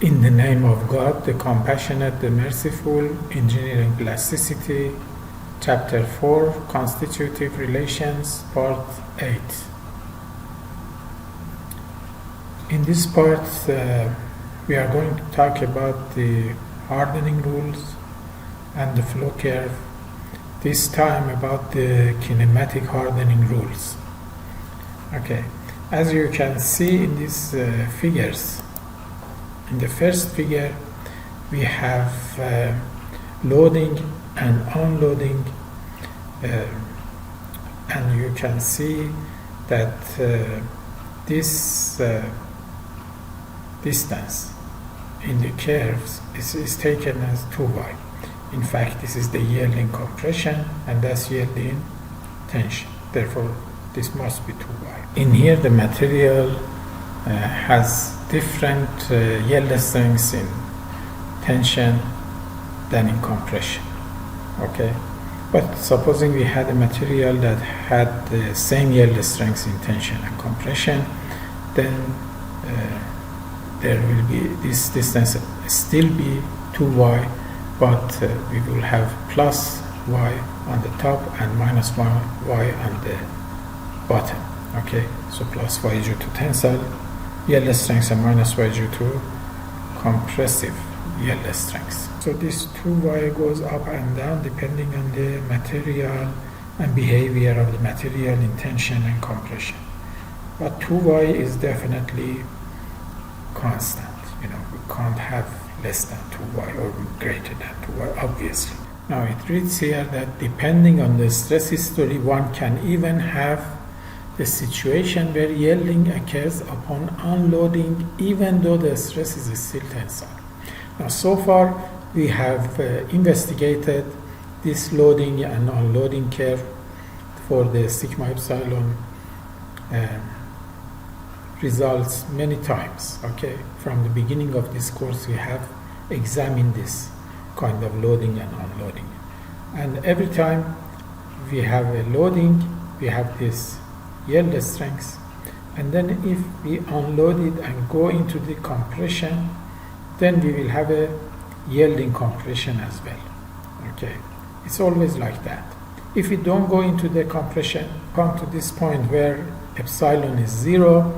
In the name of God, the compassionate, the merciful, Engineering Plasticity, Chapter 4, Constitutive Relations, Part 8. In this part, we are going to talk about the hardening rules and the flow curve, this time about the kinematic hardening rules. Okay, as you can see in these figures, in the first figure, we have loading and unloading, and you can see that this distance in the curves is taken as 2y. In fact, this is the yielding compression, and that's yielding tension. Therefore, this must be 2y. In here, the material has different yield strengths in tension than in compression. Okay, but supposing we had a material that had the same yield strengths in tension and compression, then there will be this distance still be 2y, but we will have plus y on the top and minus y on the bottom. Okay, so plus y due to tensile yield strengths and minus y due to compressive yield strengths. So this 2y goes up and down depending on the material and behavior of the material in tension and compression. But 2y is definitely constant. We can't have less than 2y or greater than 2y, obviously. Now it reads here that depending on the stress history, one can even have the situation where yielding occurs upon unloading even though the stress is still tensile. Now so far we have investigated this loading and unloading curve for the sigma epsilon results many times. Okay, from the beginning of this course we have examined this kind of loading and unloading, and every time we have a loading we have this yield strengths, and then if we unload it and go into the compression, then we will have a yielding compression as well. Okay, it's always like that. If we don't go into the compression, come to this point where epsilon is 0,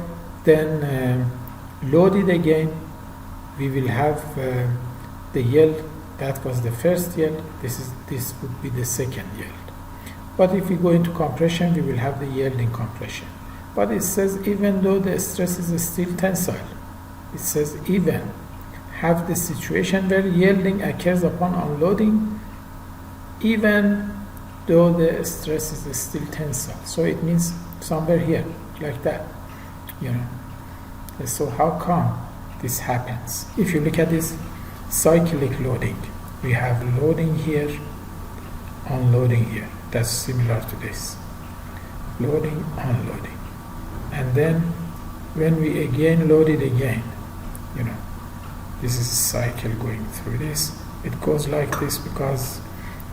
then load it again, we will have the yield. That was the first yield. This would be the second yield. But if we go into compression, we will have the yielding compression. But it says even though the stress is still tensile, it says even have the situation where yielding occurs upon unloading, even though the stress is still tensile. So it means somewhere here, like that. So how come this happens? If you look at this cyclic loading, we have loading here, unloading here. That's similar to this. Loading, unloading. And then when we again load it again, this is a cycle going through this. It goes like this because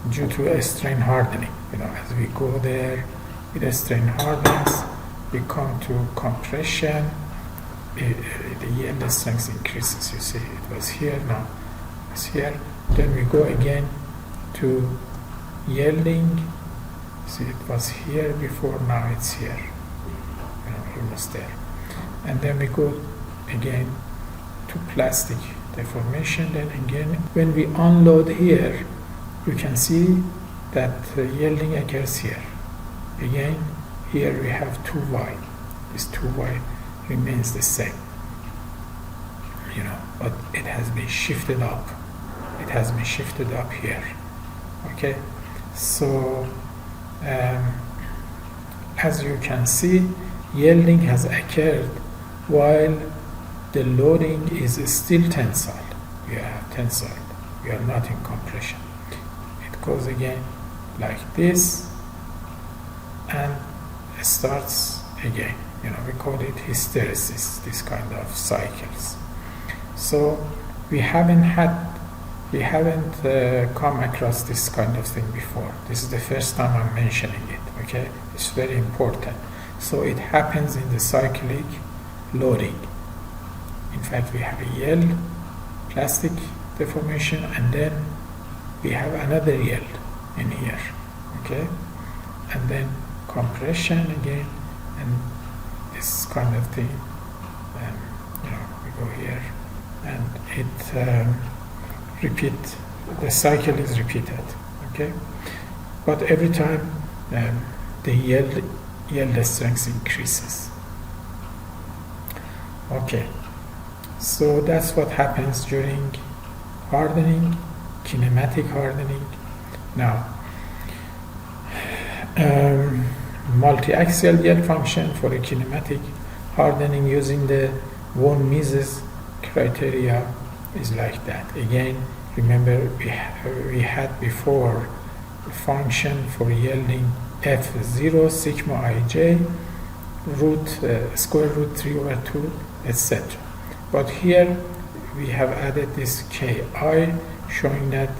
due to a strain hardening, as we go there, it strain hardens, we come to compression, the yield strength increases. You see, it was here, now it's here. Then we go again to yielding. See, it was here before, now it's here, almost there. And then we go again to plastic deformation. Then again, when we unload here, you can see that yielding occurs here. Again, here we have 2y. This 2y remains the same, but it has been shifted up. It has been shifted up here. Okay, so as you can see, yielding has occurred while the loading is still tensile. We are tensile. We are not in compression. It goes again like this and starts again. We call it hysteresis, this kind of cycles. So we haven't come across this kind of thing before. This is the first time I'm mentioning it. Okay, it's very important. So it happens in the cyclic loading. In fact, we have a yield plastic deformation, and then we have another yield in here, okay, and then compression again, and this kind of thing. We go here, and it repeat. The cycle is repeated, okay, but every time the yield strength increases. Okay, so that's what happens during hardening, kinematic hardening. Now, multi-axial yield function for a kinematic hardening using the von Mises criteria is like that. Again, remember we had before a function for yielding f0 sigma ij square root 3/2, etc. But here we have added this ki, showing that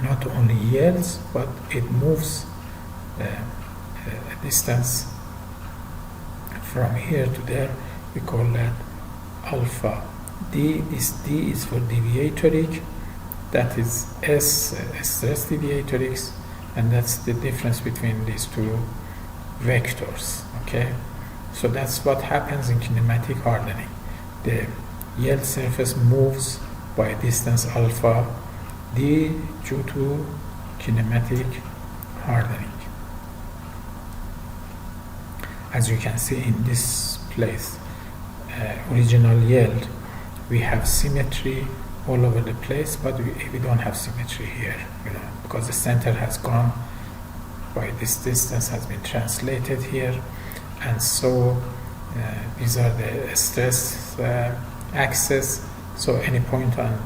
not only yields, but it moves a distance from here to there. We call that alpha d. This d is for deviatoric, that is s stress deviatorics, and that's the difference between these two vectors, okay? So that's what happens in kinematic hardening. The yield surface moves by a distance alpha d due to kinematic hardening. As you can see in this place, original yield, we have symmetry all over the place, but we don't have symmetry here, because the center has gone by this distance, has been translated here, and so these are the stress axes. So any point on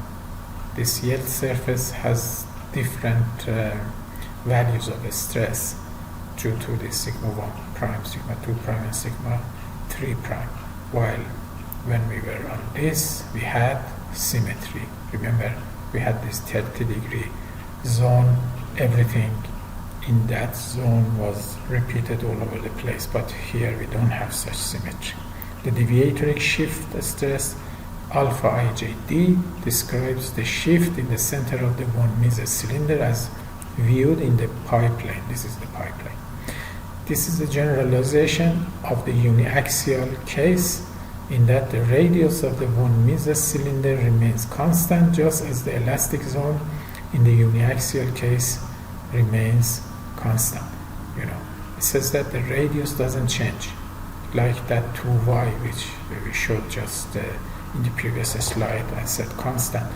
this yield surface has different values of the stress due to the sigma 1 prime, sigma 2 prime, and sigma 3 prime. While when we were on this, we had symmetry. Remember, we had this 30-degree zone. Everything in that zone was repeated all over the place, but here we don't have such symmetry. The deviatoric shift stress alpha ijD describes the shift in the center of the von Mises cylinder as viewed in the pi plane. This is the pi plane. This is the generalization of the uniaxial case, in that the radius of the von Mises cylinder remains constant, just as the elastic zone in the uniaxial case remains constant. It says that the radius doesn't change, like that 2y which we showed just in the previous slide. I said constant.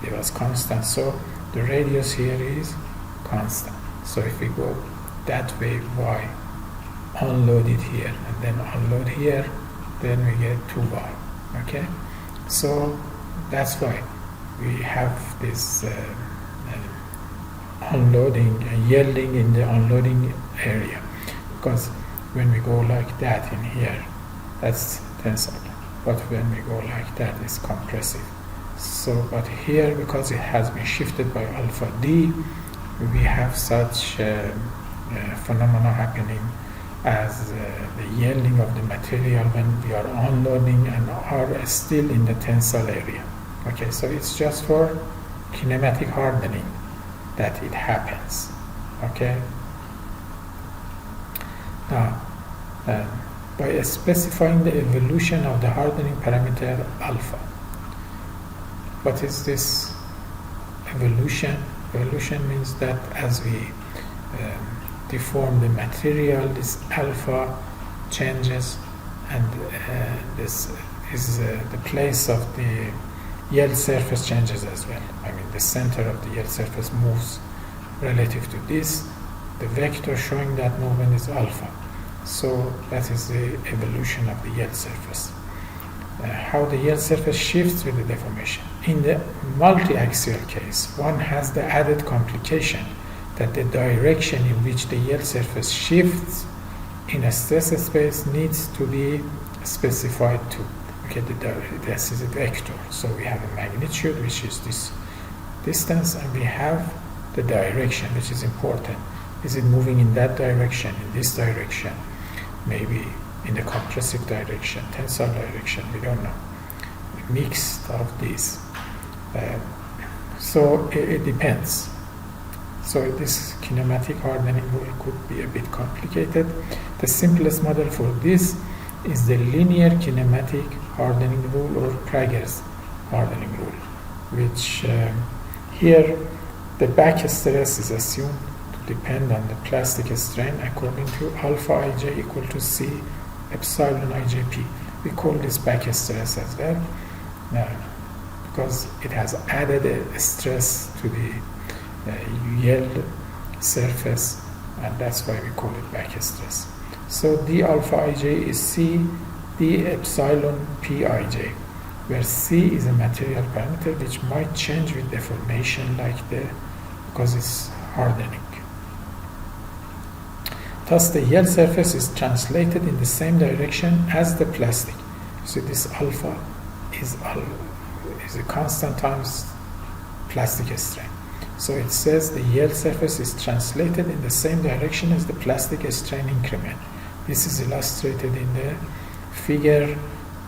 It was constant, so the radius here is constant. So if we go that way, y, unload it here, and then unload here, then we get 2y. Okay, so that's why we have this unloading and yielding in the unloading area, because when we go like that in here, that's tensile, but when we go like that, it's compressive. So, but here, because it has been shifted by alpha d, we have such phenomena happening as the yielding of the material when we are unloading and are still in the tensile area. Okay, so it's just for kinematic hardening that it happens. Okay. Now, by specifying the evolution of the hardening parameter alpha. What is this evolution? Evolution means that as we deform the material, this alpha changes, and this is the place of the yield surface changes as well. I mean, the center of the yield surface moves relative to this. The vector showing that movement is alpha. So that is the evolution of the yield surface. How the yield surface shifts with the deformation. In the multi-axial case, one has the added complication that the direction in which the yield surface shifts in a stress space needs to be specified too. Okay, this is a vector. So we have a magnitude, which is this distance, and we have the direction, which is important. Is it moving in that direction, in this direction, maybe in the compressive direction, tensile direction? We don't know. mix of these. So it depends. So this kinematic hardening rule could be a bit complicated. The simplest model for this is the linear kinematic hardening rule, or Prager's hardening rule, which here the back stress is assumed to depend on the plastic strain according to alpha ij equal to c epsilon ijp. We call this back stress as well because it has added a stress to the yield surface, and that's why we call it back stress. So d alpha ij is c d epsilon pij, where c is a material parameter which might change with deformation because it's hardening. Thus the yield surface is translated in the same direction as the plastic. So this alpha is a constant times plastic strain. So it says the yield surface is translated in the same direction as the plastic strain increment. This is illustrated in the figure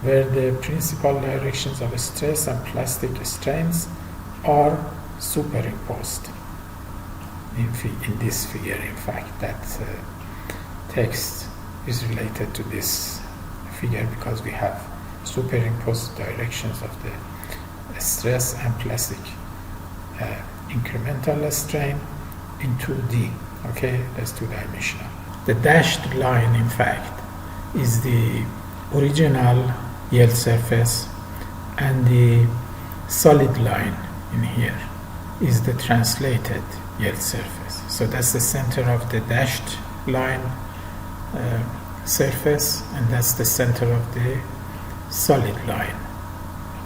where the principal directions of stress and plastic strains are superimposed. In this figure, in fact, that text is related to this figure because we have superimposed directions of the stress and plastic incremental strain in 2D. Okay, that's two-dimensional. The dashed line, in fact, is the original yield surface, and the solid line in here is the translated yield surface. So that's the center of the dashed line surface, and that's the center of the solid line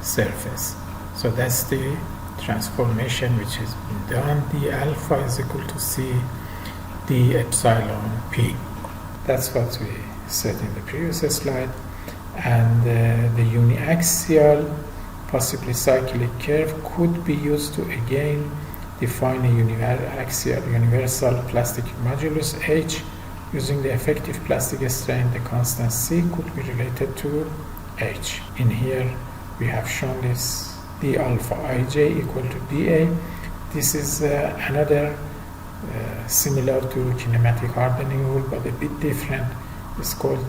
surface. So that's the transformation which has been done. The alpha is equal to c d epsilon p. That's what we said in the previous slide. And the uniaxial, possibly cyclic curve could be used to again define a universal plastic modulus H using the effective plastic strain. The constant C could be related to H. In here we have shown this d alpha ij equal to dA. This is another similar to kinematic hardening rule but a bit different. It's called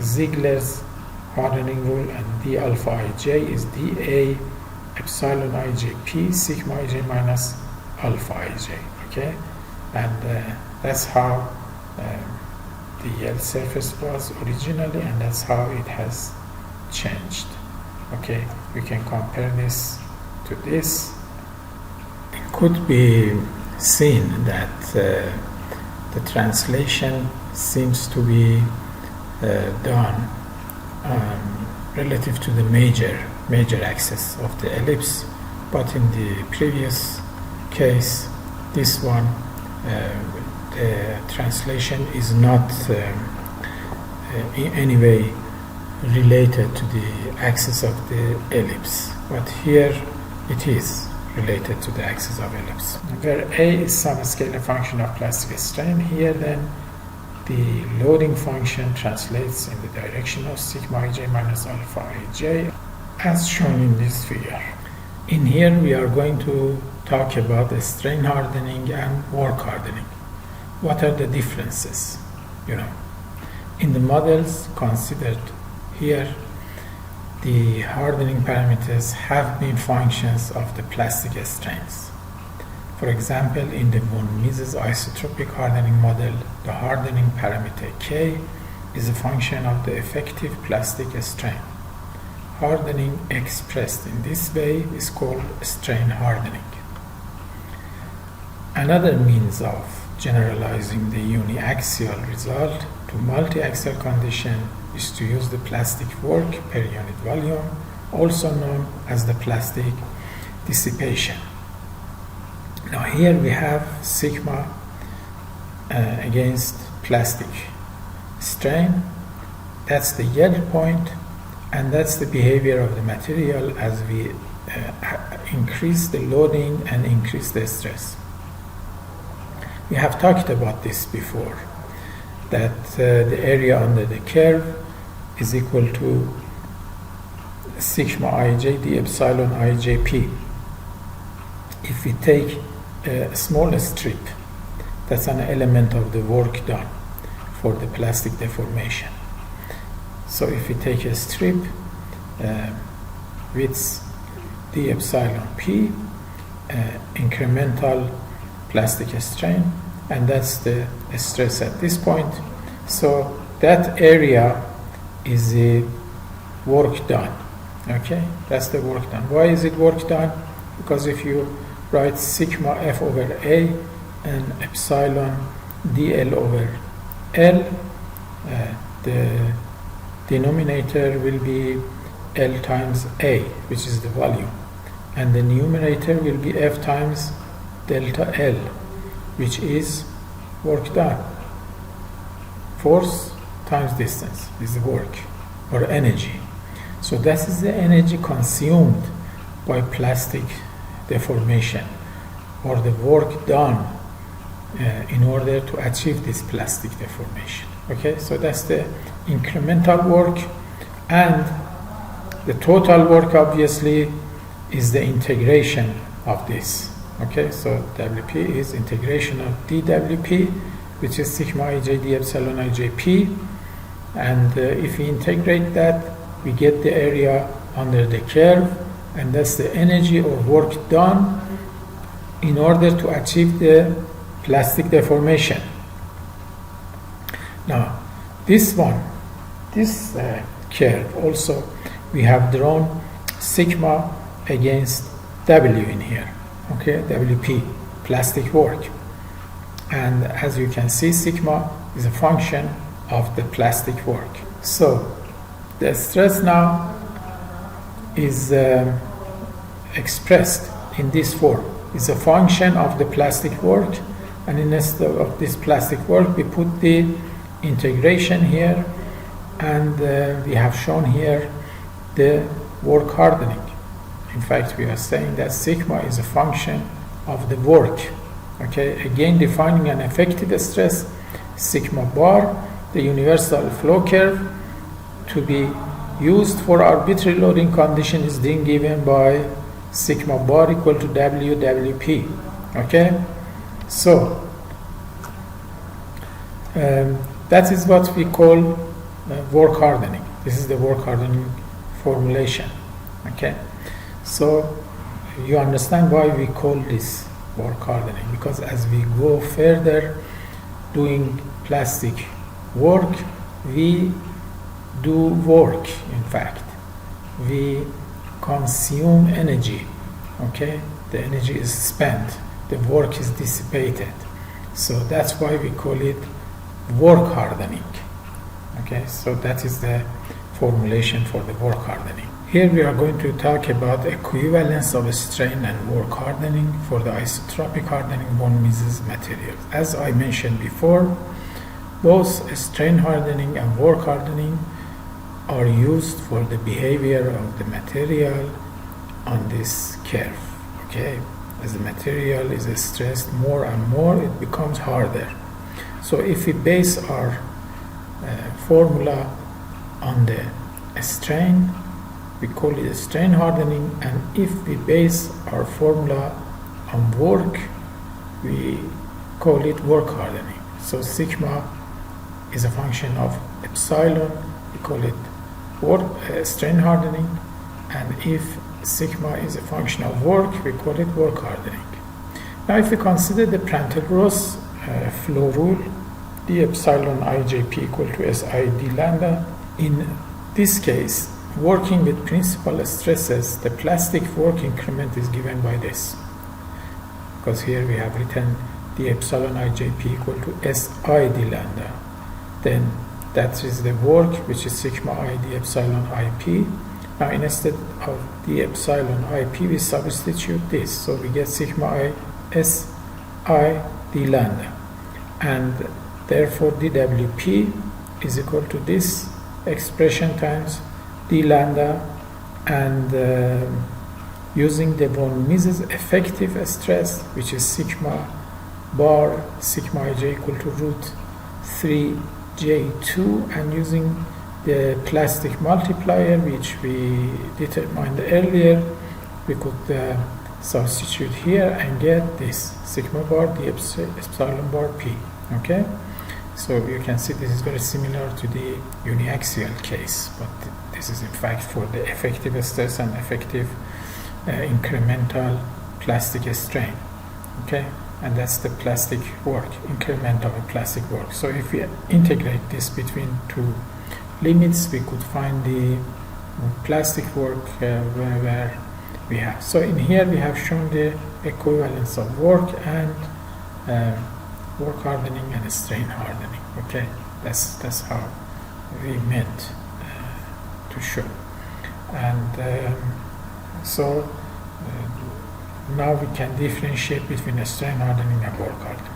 Ziegler's hardening rule, and d alpha ij is dA epsilon ijp sigma ij minus alpha ij. Okay, and that's how the yield surface was originally, and that's how it has changed. Okay, we can compare this to this. It could be seen that the translation seems to be done relative to the major axis of the ellipse, but in the previous case, this one, the translation is not in any way related to the axis of the ellipse, but here it is related to the axis of ellipse. Where A is some scalar function of plastic strain, here then the loading function translates in the direction of sigma ij minus alpha ij, as shown in this figure. In here we are going to talk about the strain hardening and work hardening. What are the differences? In the models considered here, the hardening parameters have been functions of the plastic strains. For example, in the von Mises isotropic hardening model, the hardening parameter K is a function of the effective plastic strain. Hardening expressed in this way is called strain hardening. Another means of generalizing the uniaxial result to multi-axial condition is to use the plastic work per unit volume, also known as the plastic dissipation. Now here we have sigma against plastic strain. That's the yield point, and that's the behavior of the material as we increase the loading and increase the stress. We have talked about this before, that the area under the curve is equal to sigma ij d epsilon ijp. If we take a small strip, that's an element of the work done for the plastic deformation. So if we take a strip with d epsilon p, incremental plastic strain, and that's the stress at this point. So that area is the work done. Okay, that's the work done. Why is it work done? Because if you write sigma f over a and epsilon dl over l, the denominator will be L times A, which is the volume, and the numerator will be F times delta L, which is work done. Force times distance is the work, or energy. So that is the energy consumed by plastic deformation, or the work done in order to achieve this plastic deformation. Okay, so that's the incremental work, and the total work obviously is the integration of this. Okay, so WP is integration of dWP, which is sigma ij d epsilon ijp, and if we integrate that, we get the area under the curve, and that's the energy or work done in order to achieve the plastic deformation. Now, this curve also, we have drawn sigma against W in here, okay, WP, plastic work. And as you can see, sigma is a function of the plastic work. So the stress now is expressed in this form. It's a function of the plastic work, and instead of this plastic work, we put the integration here, and we have shown here the work hardening. In fact, we are saying that sigma is a function of the work. Okay, again defining an effective stress, sigma bar, the universal flow curve to be used for arbitrary loading condition is then given by sigma bar equal to WP. Okay, so that is what we call work hardening. This is the work hardening formulation. Okay, so you understand why we call this work hardening, because as we go further doing plastic work, we do work. In fact, we consume energy. Okay, the energy is spent, the work is dissipated, so that's why we call it work hardening. Okay, so that is the formulation for the work hardening. Here we are going to talk about equivalence of strain and work hardening for the isotropic hardening von Mises materials. As I mentioned before, both strain hardening and work hardening are used for the behavior of the material on this curve. Okay, as the material is stressed more and more, it becomes harder. So if we base our formula on the strain, we call it strain hardening, and if we base our formula on work, we call it work hardening. So sigma is a function of epsilon, we call it strain hardening, and if sigma is a function of work, we call it work hardening. Now if we consider the Prandtl-Gross flow rule, d epsilon ijp equal to si d lambda, in this case, working with principal stresses, the plastic work increment is given by this, because here we have written d epsilon ijp equal to si d lambda. Then that is the work, which is sigma I d epsilon ip. Now instead of d epsilon ip, we substitute this, so we get sigma I si d lambda, and therefore dwp is equal to this expression times d lambda, and using the von Mises effective stress, which is sigma bar sigma ij equal to root 3 j2, and using the plastic multiplier which we determined earlier, we could substitute here and get this sigma bar d epsilon bar p. Okay, so you can see this is very similar to the uniaxial case, but this is in fact for the effective stress and effective incremental plastic strain. Okay, and that's the plastic work, increment of a plastic work. So if we integrate this between two limits, we could find the plastic work where we have. So in here we have shown the equivalence of work and work hardening and strain hardening. Okay, that's how we meant to show. And so now we can differentiate between a strain hardening and work hardening.